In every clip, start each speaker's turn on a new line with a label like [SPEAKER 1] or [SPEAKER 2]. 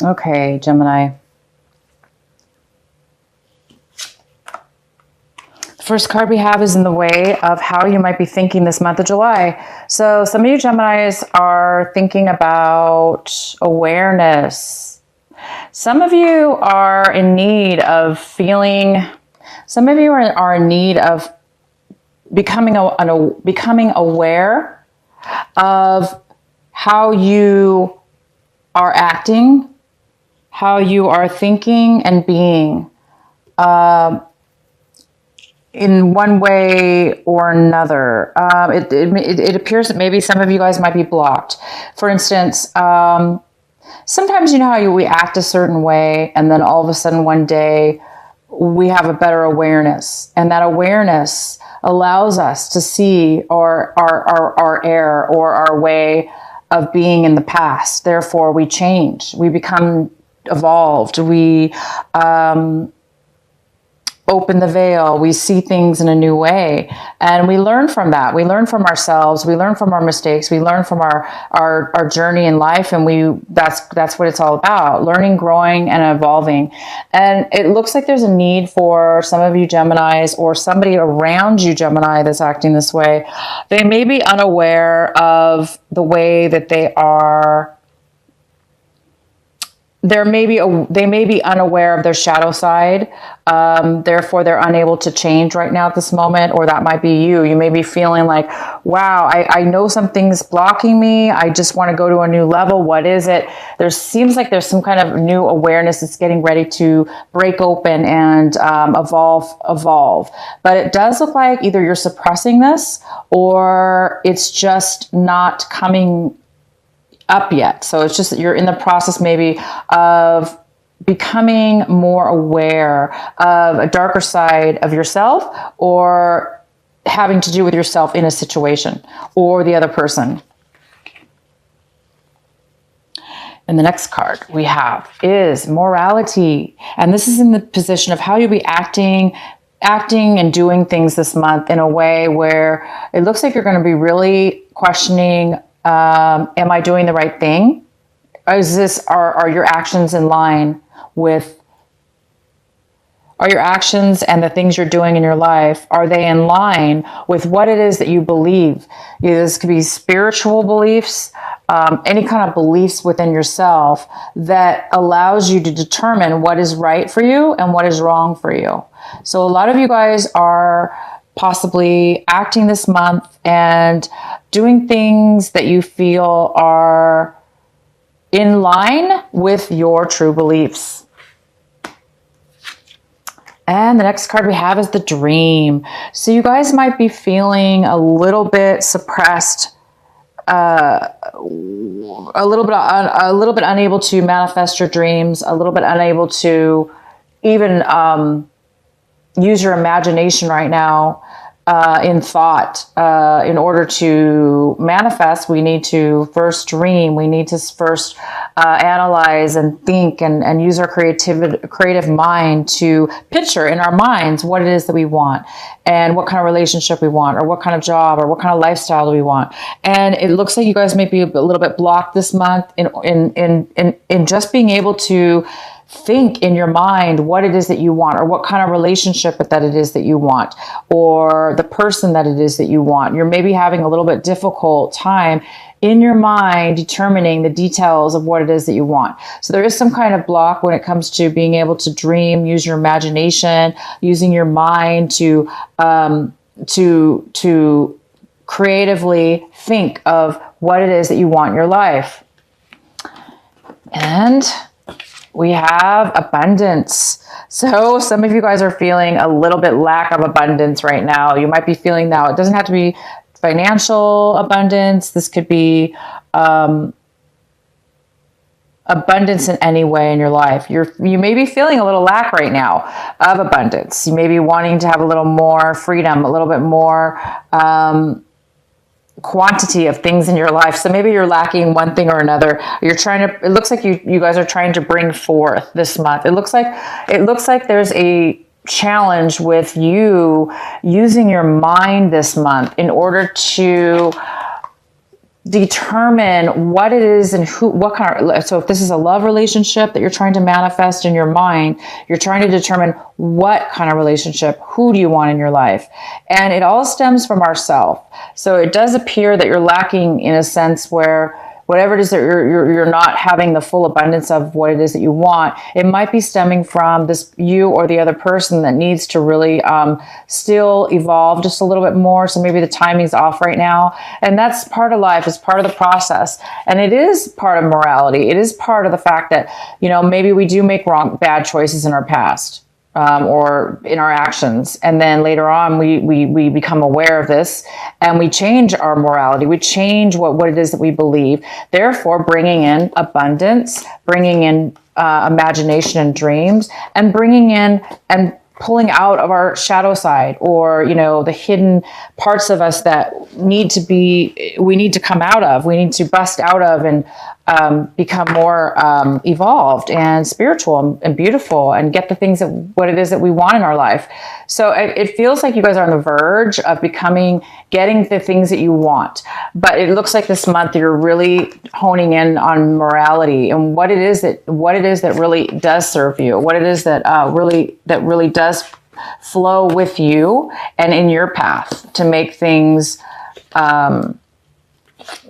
[SPEAKER 1] Okay, Gemini. First card we have is in the way of how you might be thinking this month of July. So some of you Geminis are thinking about awareness. Some of you are in need of feeling, some of you are in need of becoming aware of how you are acting, how you are thinking and being. In one way or another. It appears that maybe some of you guys might be blocked. For instance, sometimes you know how we act a certain way, and then all of a sudden one day we have a better awareness, and that awareness allows us to see our error or our way of being in the past. Therefore, we change. We become evolved. We open the veil. We see things in a new way, and we learn from that. We learn from ourselves. We learn from our mistakes. We learn from our journey in life, and that's what it's all about: learning, growing, and evolving. And it looks like there's a need for some of you Geminis, or somebody around you Gemini, that's acting this way. They may be unaware of the way that they are. They may be unaware of their shadow side. Therefore, they're unable to change right now at this moment. Or that might be you. You may be feeling like, wow, I know something's blocking me. I just want to go to a new level. What is it? There seems like there's some kind of new awareness that's getting ready to break open and evolve. But it does look like either you're suppressing this, or it's just not coming up yet. So it's just that you're in the process maybe of becoming more aware of a darker side of yourself, or having to do with yourself in a situation or the other person. And the next card we have is morality. And this is in the position of how you'll be acting and doing things this month in a way where it looks like you're going to be really questioning, am I doing the right thing? Are your actions in line with, are your actions and the things you're doing in your life, are they in line with what it is that you believe? This could be spiritual beliefs, any kind of beliefs within yourself that allows you to determine what is right for you and what is wrong for you. So a lot of you guys are possibly acting this month and doing things that you feel are in line with your true beliefs. And the next card we have is the dream. So you guys might be feeling a little bit suppressed, a little bit unable to manifest your dreams, a little bit unable to even use your imagination right now in thought. In order to manifest, we need to first dream. We need to first analyze and think and use our creative mind to picture in our minds what it is that we want, and what kind of relationship we want, or what kind of job, or what kind of lifestyle do we want. And it looks like you guys may be a little bit blocked this month in just being able to think in your mind what it is that you want, or what kind of relationship that it is that you want, or the person that it is that you want. You're maybe having a little bit difficult time in your mind determining the details of what it is that you want. So there is some kind of block when it comes to being able to dream, use your imagination, using your mind to creatively think of what it is that you want in your life. And we have abundance. So some of you guys are feeling a little bit lack of abundance right now. You might be feeling that. It doesn't have to be financial abundance. This could be abundance in any way in your life. You may be feeling a little lack right now of abundance. You may be wanting to have a little more freedom, a little bit more quantity of things in your life. So maybe you're lacking one thing or another. It looks like you guys are trying to bring forth this month. It looks like there's a challenge with you using your mind this month in order to determine what it is and what kind of, so if this is a love relationship that you're trying to manifest in your mind, you're trying to determine what kind of relationship, who do you want in your life? And it all stems from ourself. So it does appear that you're lacking in a sense where whatever it is that you're not having the full abundance of what it is that you want, it might be stemming from this you or the other person that needs to really still evolve just a little bit more. So maybe the timing's off right now. And that's part of life, it's part of the process. And it is part of morality. It is part of the fact that, maybe we do make bad choices in our past. Or in our actions. And then later on, we become aware of this and we change our morality. We change what it is that we believe. Therefore, bringing in abundance, bringing in imagination and dreams, and bringing in and pulling out of our shadow side, or, the hidden parts of us that we need to come out of, we need to bust out of and become more evolved and spiritual and beautiful and get the things what it is that we want in our life. So it feels like you guys are on the verge of getting the things that you want. But it looks like this month you're really honing in on morality and what it is that really does serve you, what it is that really does flow with you and in your path to make things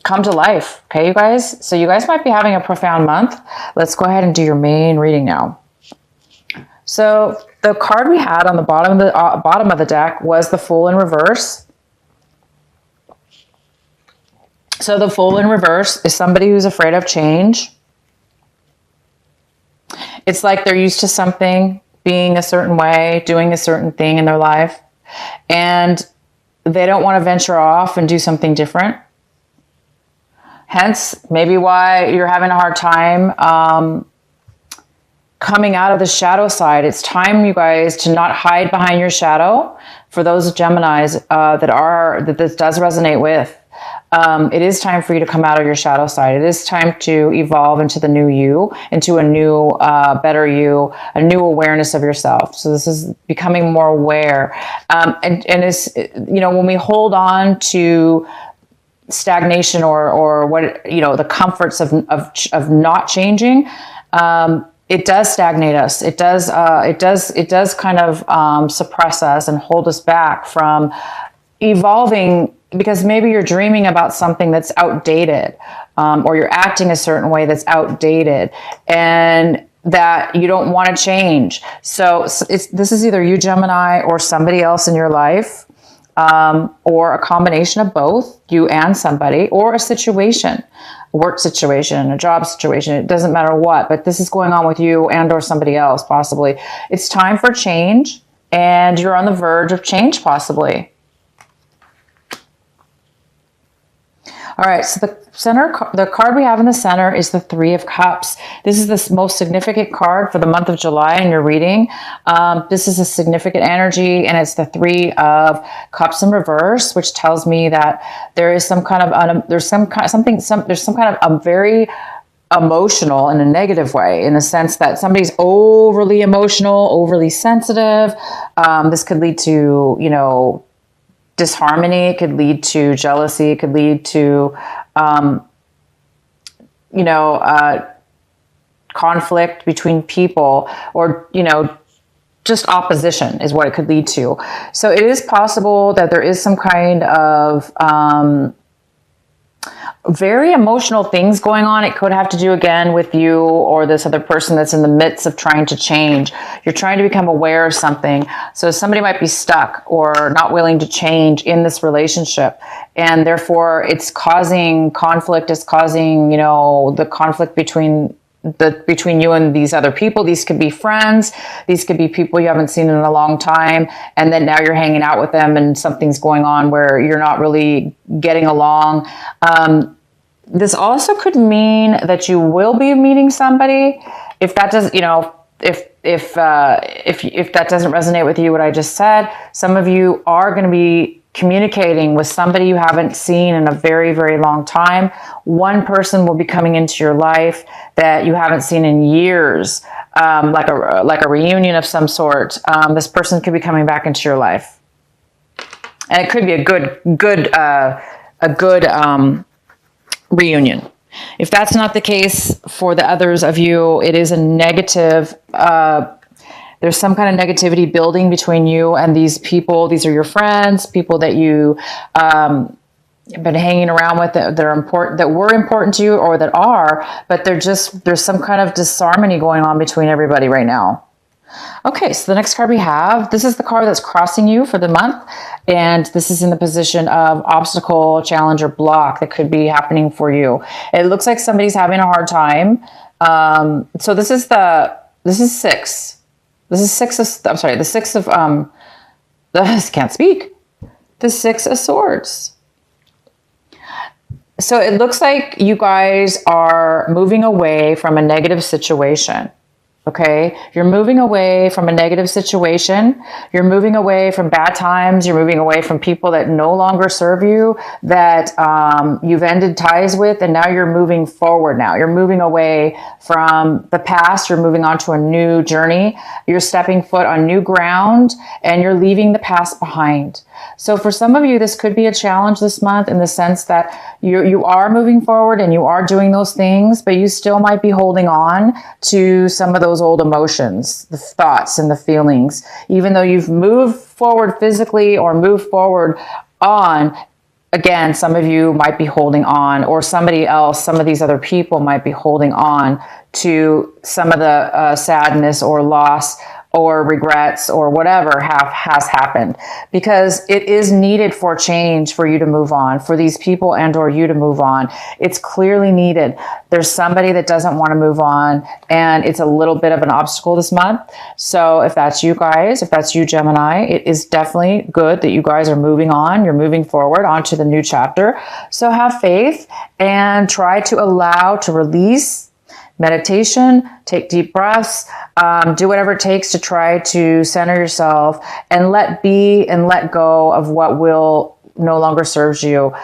[SPEAKER 1] come to life. Okay, you guys? So you guys might be having a profound month. Let's go ahead and do your main reading now. So the card we had on the bottom of the deck was the Fool in reverse. So the Fool in reverse is somebody who's afraid of change. It's like they're used to something being a certain way, doing a certain thing in their life, and they don't want to venture off and do something different. Hence, maybe why you're having a hard time coming out of the shadow side. It's time, you guys, to not hide behind your shadow. For those Geminis that this does resonate with, it is time for you to come out of your shadow side. It is time to evolve into the new you, into a new, better you, a new awareness of yourself. So this is becoming more aware. And it's, when we hold on to stagnation or what, the comforts of not changing, it does stagnate us. It does kind of suppress us and hold us back from evolving, because maybe you're dreaming about something that's outdated, or you're acting a certain way that's outdated, and that you don't want to change. So this is either you, Gemini, or somebody else in your life, or a combination of both, you and somebody, or a situation, a work situation, a job situation. It doesn't matter what, but this is going on with you and or somebody else, possibly. It's time for change, and you're on the verge of change, possibly. All right, so the card we have in the center is the Three of Cups. This is the most significant card for the month of July in your reading. This is a significant energy, and it's the Three of Cups in reverse, which tells me that there is some kind of there's some kind of a very emotional in a negative way, in the sense that somebody's overly emotional, overly sensitive. This could lead to, disharmony. It could lead to jealousy. It could lead to, conflict between people, or, just opposition is what it could lead to. So it is possible that there is some kind of very emotional things going on. It could have to do again with you or this other person that's in the midst of trying to change. You're trying to become aware of something. So somebody might be stuck or not willing to change in this relationship. And therefore it's causing conflict. It's causing, the conflict between you and these other people. These could be friends. These could be people you haven't seen in a long time. And then now you're hanging out with them and something's going on where you're not really getting along. This also could mean that you will be meeting somebody. If that does, if that doesn't resonate with you, what I just said, some of you are going to be communicating with somebody you haven't seen in a very, very long time. One person will be coming into your life that you haven't seen in years, like a reunion of some sort. This person could be coming back into your life, and it could be a good reunion. If that's not the case for the others of you, it is a negative, there's some kind of negativity building between you and these people. These are your friends, people that you been hanging around with that are important, that were important to you or that are, but there's some kind of disharmony going on between everybody right now. Okay, so the next card we have, this is the card that's crossing you for the month. And this is in the position of obstacle, challenge, or block that could be happening for you. It looks like somebody's having a hard time. So this is six. This is six of, I'm sorry, the six of, I can't speak. The Six of Swords. So it looks like you guys are moving away from a negative situation. Okay, you're moving away from a negative situation. You're moving away from bad times. You're moving away from people that no longer serve you, that you've ended ties with, and now you're moving forward now. You're moving away from the past. You're moving on to a new journey. You're stepping foot on new ground, and you're leaving the past behind. So for some of you, this could be a challenge this month in the sense that you are moving forward and you are doing those things, but you still might be holding on to some of those old emotions, the thoughts and the feelings. Even though you've moved forward physically or moved forward on, again, some of you might be holding on, or somebody else, some of these other people might be holding on to some of the sadness or loss or regrets or whatever has happened, because it is needed for change, for you to move on, for these people and or you to move on. It's clearly needed. There's somebody that doesn't want to move on, and it's a little bit of an obstacle this month. So if that's you guys, if that's you, Gemini, it is definitely good that you guys are moving on. You're moving forward onto the new chapter. So have faith and try to allow to release. Meditation, take deep breaths, do whatever it takes to try to center yourself and let be and let go of what will no longer serves you.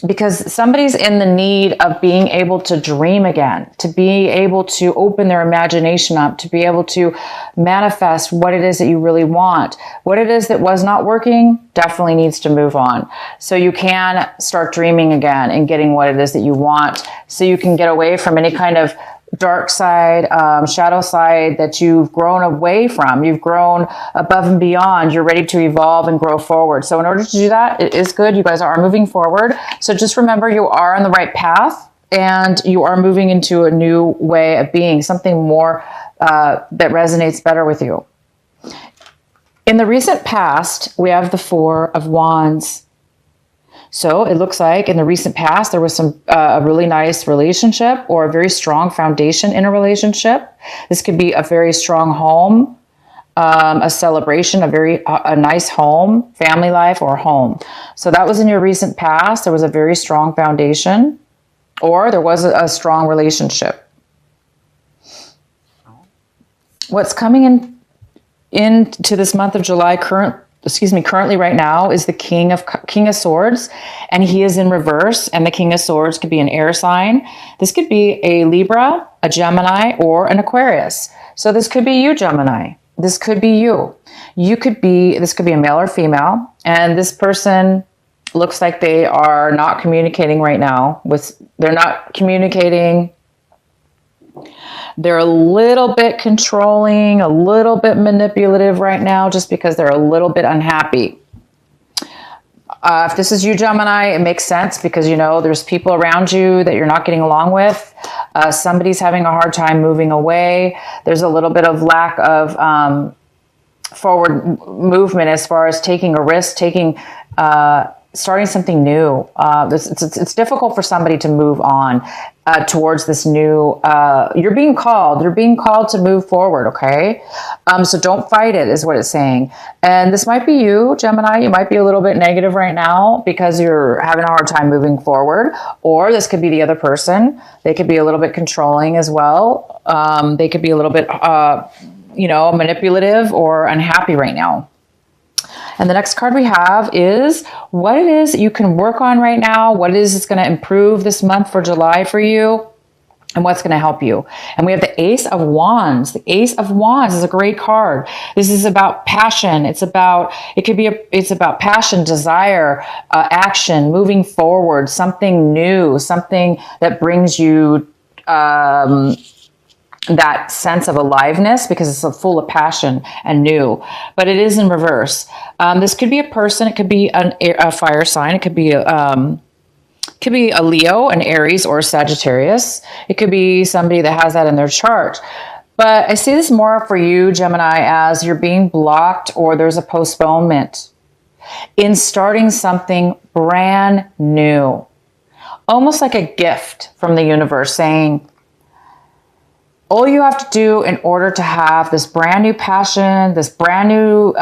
[SPEAKER 1] Because somebody's in the need of being able to dream again, to be able to open their imagination up, to be able to manifest what it is that you really want. What it is that was not working definitely needs to move on. So you can start dreaming again and getting what it is that you want, so you can get away from any kind of dark side, shadow side that you've grown away from. You've grown above and beyond. You're ready to evolve and grow forward. So in order to do that, it is good. You guys are moving forward. So just remember, you are on the right path and you are moving into a new way of being, something more that resonates better with you. In the recent past, we have the Four of Wands. So it looks like in the recent past, there was a really nice relationship or a very strong foundation in a relationship. This could be a very strong home, a celebration, a nice home, family life, or home. So that was in your recent past. There was a very strong foundation, or there was a strong relationship. What's coming into this month of July currently right now is the King of Swords, and he is in reverse, and the King of Swords could be an air sign. This could be a Libra, a Gemini, or an Aquarius. So this could be you, Gemini. This could be you. This could be a male or female, and this person looks like they are not communicating right now. They're not communicating. They're a little bit controlling, a little bit manipulative right now, just because they're a little bit unhappy. If this is you, Gemini, it makes sense, because there's people around you that you're not getting along with. Somebody's having a hard time moving away. There's a little bit of lack of forward movement as far as taking a risk, starting something new. It's difficult for somebody to move on towards this new, you're being called to move forward. Okay. So don't fight it is what it's saying. And this might be you, Gemini. You might be a little bit negative right now because you're having a hard time moving forward, or this could be the other person. They could be a little bit controlling as well. They could be a little bit, manipulative or unhappy right now. And the next card we have is what it is that you can work on right now, what it is that's going to improve this month for July for you. and what's going to help you. And we have the Ace of Wands. The Ace of Wands is a great card. This is about passion. It's about passion, desire, action, moving forward, something new, something that brings you that sense of aliveness, because it's full of passion and new. But it is in reverse. This could be a person. It could be a fire sign. It could be a Leo, an Aries, or a Sagittarius. It could be somebody that has that in their chart. But I see this more for you, Gemini, as you're being blocked or there's a postponement in starting something brand new. Almost like a gift from the universe saying, all you have to do in order to have this brand new passion, this brand new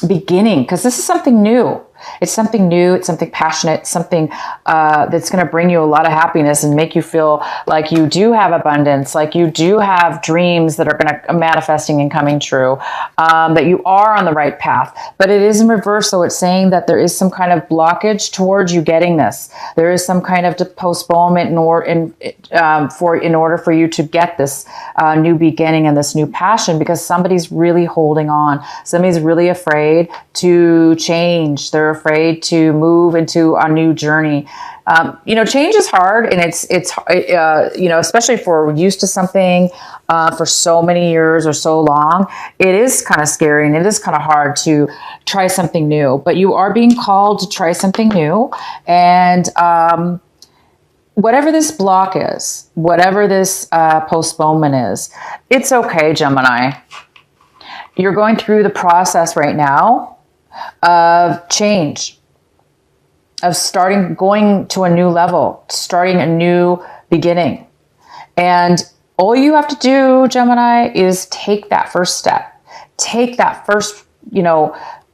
[SPEAKER 1] beginning, because this is something new. It's something new. It's something passionate, something that's going to bring you a lot of happiness and make you feel like you do have abundance, like you do have dreams that are going to manifesting and coming true, that you are on the right path. But it is in reverse. So it's saying that there is some kind of blockage towards you getting this. There is some kind of postponement in order for you to get this new beginning and this new passion, because somebody's really holding on. Somebody's really afraid to change. They're afraid to move into a new journey. Change is hard, and it's especially if we're used to something for so many years or so long, it is kind of scary and it is kind of hard to try something new. But you are being called to try something new, and whatever this block is, whatever this postponement is, it's okay, Gemini. You're going through the process right now of change, of going to a new level, starting a new beginning. And all you have to do, Gemini, is take that first step. Take that first,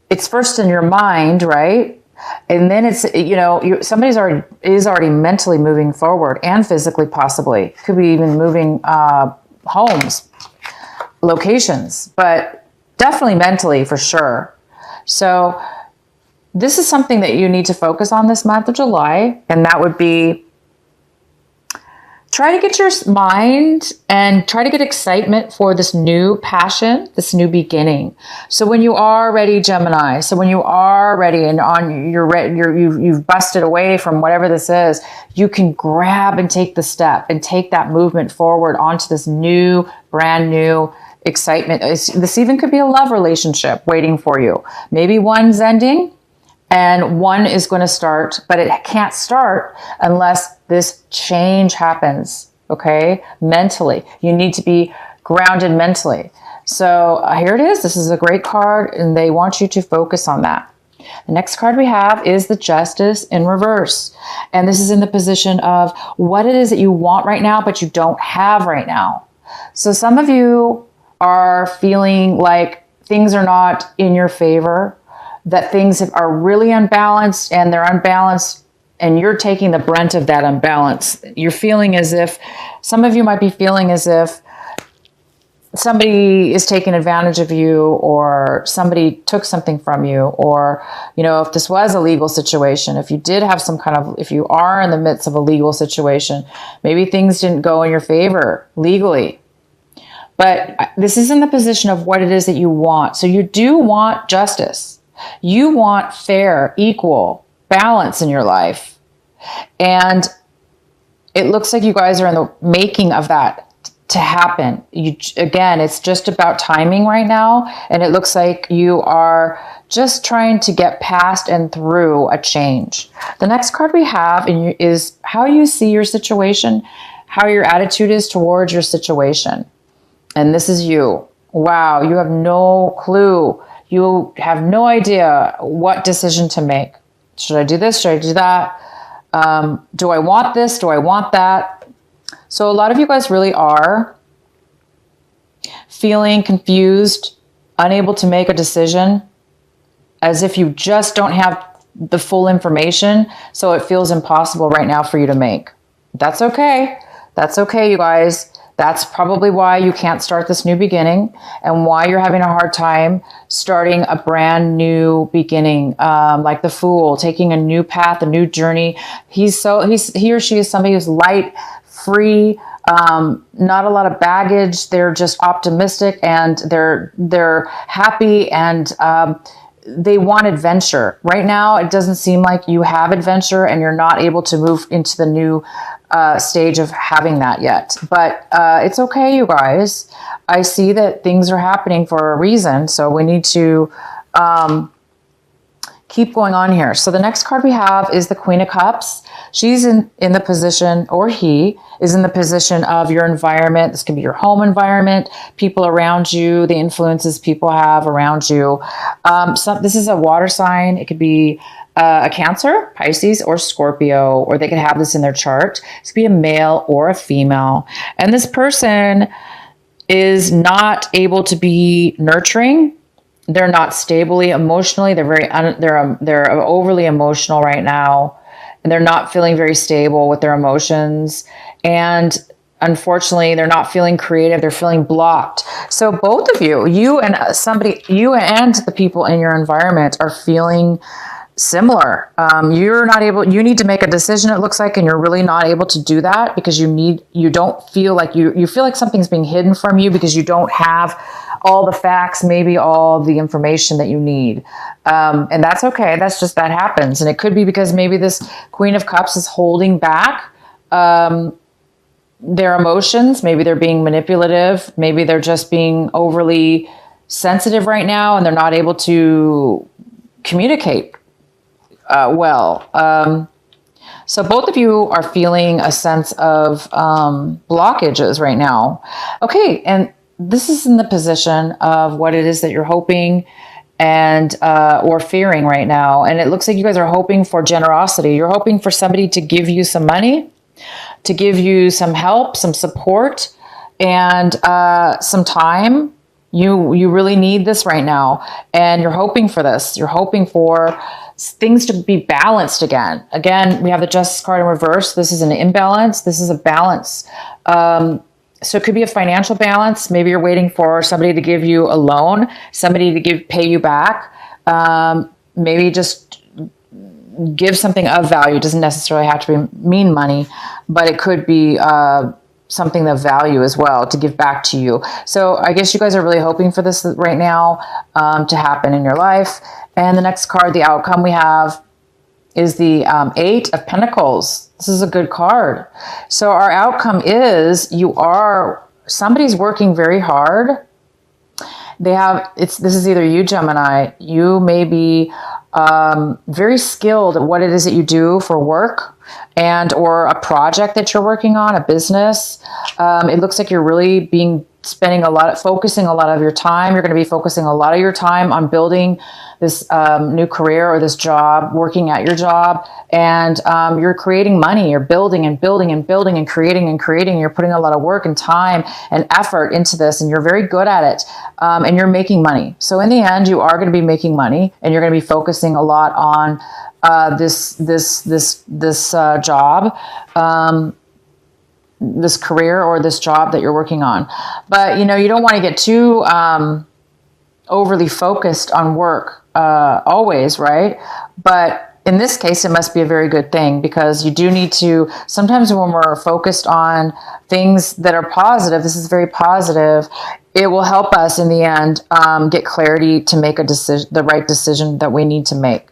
[SPEAKER 1] it's first in your mind, right? And then it's, somebody's already mentally moving forward, and physically possibly. Could be even moving homes, locations, but definitely mentally for sure. So this is something that you need to focus on this month of July, and that would be try to get your mind and try to get excitement for this new passion, this new beginning. So when you are ready, Gemini, and you've busted away from whatever this is, you can grab and take the step and take that movement forward onto this new, brand new excitement. This even could be a love relationship waiting for you. Maybe one's ending and one is going to start, but it can't start unless this change happens. Okay. Mentally, you need to be grounded mentally. So here it is. This is a great card, and they want you to focus on that. The next card we have is the Justice in reverse. And this is in the position of what it is that you want right now, but you don't have right now. So some of you are feeling like things are not in your favor, that things are really unbalanced, and they're unbalanced, and you're taking the brunt of that unbalance. You're feeling as if, some of you might be feeling as if somebody is taking advantage of you, or somebody took something from you, or, if this was a legal situation, if you did have if you are in the midst of a legal situation, maybe things didn't go in your favor legally. But this is in the position of what it is that you want. So you do want justice. You want fair, equal balance in your life. And it looks like you guys are in the making of that to happen. Again, it's just about timing right now. And it looks like you are just trying to get past and through a change. The next card we have is how you see your situation, how your attitude is towards your situation. And this is you. Wow, you have no clue. You have no idea what decision to make. Should I do this? Should I do that? Do I want this? Do I want that? So a lot of you guys really are feeling confused, unable to make a decision, as if you just don't have the full information. So it feels impossible right now for you to make. That's okay. That's okay, you guys. That's probably why you can't start this new beginning, and why you're having a hard time starting a brand new beginning. Like the Fool, taking a new path, a new journey. He or she is somebody who's light, free, not a lot of baggage. They're just optimistic, and they're happy, and they want adventure. Right now, it doesn't seem like you have adventure, and you're not able to move into the new stage of having that yet. But it's okay, you guys. I see that things are happening for a reason, so we need to keep going on here. So the next card we have is the Queen of Cups. She's in the position, or he is in the position of your environment. This can be your home environment, people around you, the influences people have around you. This is a water sign. It could be a Cancer, Pisces, or Scorpio, or they could have this in their chart. This could be a male or a female. And this person is not able to be nurturing. They're not stably emotionally. They're overly emotional right now, and they're not feeling very stable with their emotions. And unfortunately, they're not feeling creative. They're feeling blocked. So both of you and the people in your environment are feeling similar. You need to make a decision, it looks like, and you're really not able to do that because you don't feel like you feel like something's being hidden from you because you don't have all the facts, maybe all the information that you need. And that's okay. That happens. And it could be because maybe this Queen of Cups is holding back their emotions. Maybe they're being manipulative. Maybe they're just being overly sensitive right now, and they're not able to communicate well. So both of you are feeling a sense of blockages right now. Okay, and this is in the position of what it is that you're hoping and or fearing right now. And it looks like you guys are hoping for generosity. You're hoping for somebody to give you some money, to give you some help, some support, and some time. You really need this right now, and you're hoping for this. You're hoping for things to be balanced again. Again, we have the Justice card in reverse. This is an imbalance. This is a balance. So it could be a financial balance. Maybe you're waiting for somebody to give you a loan, somebody to pay you back. Maybe just give something of value. It doesn't necessarily have to mean money, but it could be something of value as well to give back to you. So I guess you guys are really hoping for this right now to happen in your life. And the next card, the outcome we have, is the Eight of Pentacles. This is a good card. So our outcome is somebody's working very hard. This is either you, Gemini. You may be very skilled at what it is that you do for work and or a project that you're working on, a business. It looks like you're really focusing a lot of your time. You're going to be focusing a lot of your time on building this new career or this job, working at your job, and you're creating money. You're building and building and building and creating and creating. You're putting a lot of work and time and effort into this, and you're very good at it, and you're making money. So in the end, you are going to be making money, and you're going to be focusing a lot on this job, this career or this job that you're working on. But you don't want to get too overly focused on work always, right? But in this case, it must be a very good thing, because you do need to, sometimes when we're focused on things that are positive, this is very positive, it will help us in the end get clarity to make the right decision that we need to make.